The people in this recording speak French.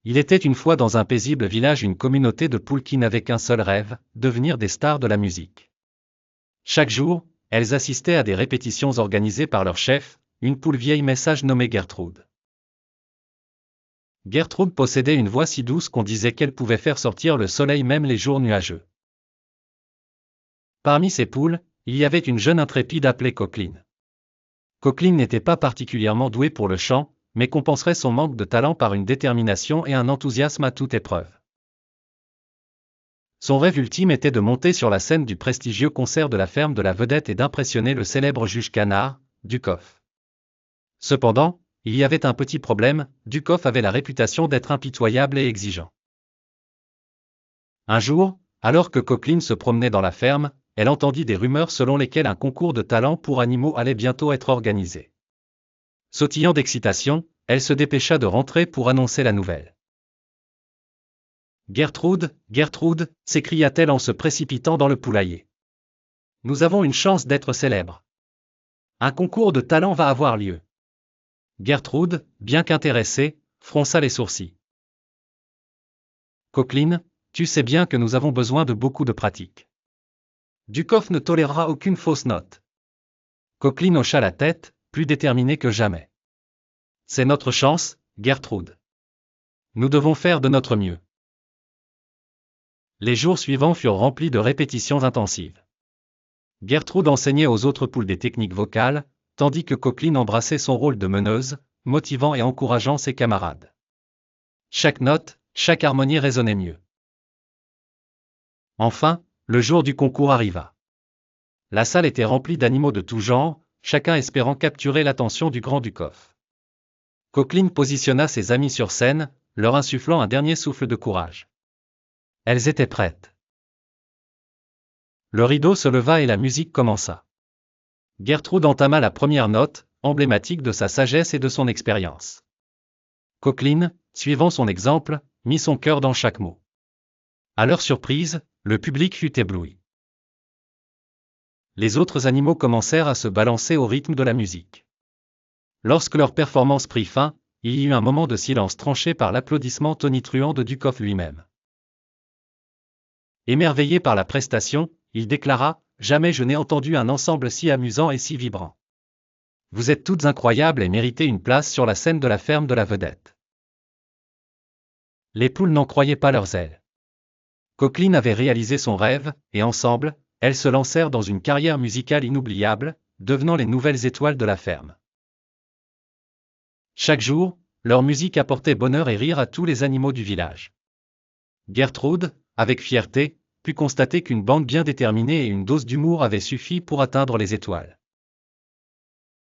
Il était une fois dans un paisible village une communauté de poules qui n'avaient qu'un seul rêve, devenir des stars de la musique. Chaque jour, elles assistaient à des répétitions organisées par leur chef, une poule vieille mais sage nommée Gertrude. Gertrude possédait une voix si douce qu'on disait qu'elle pouvait faire sortir le soleil même les jours nuageux. Parmi ces poules, il y avait une jeune intrépide appelée Coqueline. Coqueline n'était pas particulièrement douée pour le chant, mais compenserait son manque de talent par une détermination et un enthousiasme à toute épreuve. Son rêve ultime était de monter sur la scène du prestigieux concert de la ferme de la Vedette et d'impressionner le célèbre juge Canard, Ducoff. Cependant, il y avait un petit problème, Ducoff avait la réputation d'être impitoyable et exigeant. Un jour, alors que Coqueline se promenait dans la ferme, elle entendit des rumeurs selon lesquelles un concours de talent pour animaux allait bientôt être organisé. Sautillant d'excitation, elle se dépêcha de rentrer pour annoncer la nouvelle. « Gertrude, Gertrude !» s'écria-t-elle en se précipitant dans le poulailler. « Nous avons une chance d'être célèbres. Un concours de talent va avoir lieu. » Gertrude, bien qu'intéressée, fronça les sourcils. « Coqueline, tu sais bien que nous avons besoin de beaucoup de pratique. Ducoff ne tolérera aucune fausse note. » Coqueline hocha la tête, plus déterminée que jamais. « C'est notre chance, Gertrude. Nous devons faire de notre mieux. » Les jours suivants furent remplis de répétitions intensives. Gertrude enseignait aux autres poules des techniques vocales, tandis que Coqueline embrassait son rôle de meneuse, motivant et encourageant ses camarades. Chaque note, chaque harmonie résonnait mieux. Enfin, le jour du concours arriva. La salle était remplie d'animaux de tout genre, chacun espérant capturer l'attention du grand Ducoff. Coqueline positionna ses amis sur scène, leur insufflant un dernier souffle de courage. Elles étaient prêtes. Le rideau se leva et la musique commença. Gertrude entama la première note, emblématique de sa sagesse et de son expérience. Coqueline, suivant son exemple, mit son cœur dans chaque mot. À leur surprise, le public fut ébloui. Les autres animaux commencèrent à se balancer au rythme de la musique. Lorsque leur performance prit fin, il y eut un moment de silence tranché par l'applaudissement tonitruant de Ducoff lui-même. Émerveillé par la prestation, il déclara « Jamais je n'ai entendu un ensemble si amusant et si vibrant. Vous êtes toutes incroyables et méritez une place sur la scène de la ferme de la Vedette. » Les poules n'en croyaient pas leurs ailes. Coqueline avait réalisé son rêve, et ensemble, elles se lancèrent dans une carrière musicale inoubliable, devenant les nouvelles étoiles de la ferme. Chaque jour, leur musique apportait bonheur et rire à tous les animaux du village. Gertrude, avec fierté, put constater qu'une bande bien déterminée et une dose d'humour avaient suffi pour atteindre les étoiles.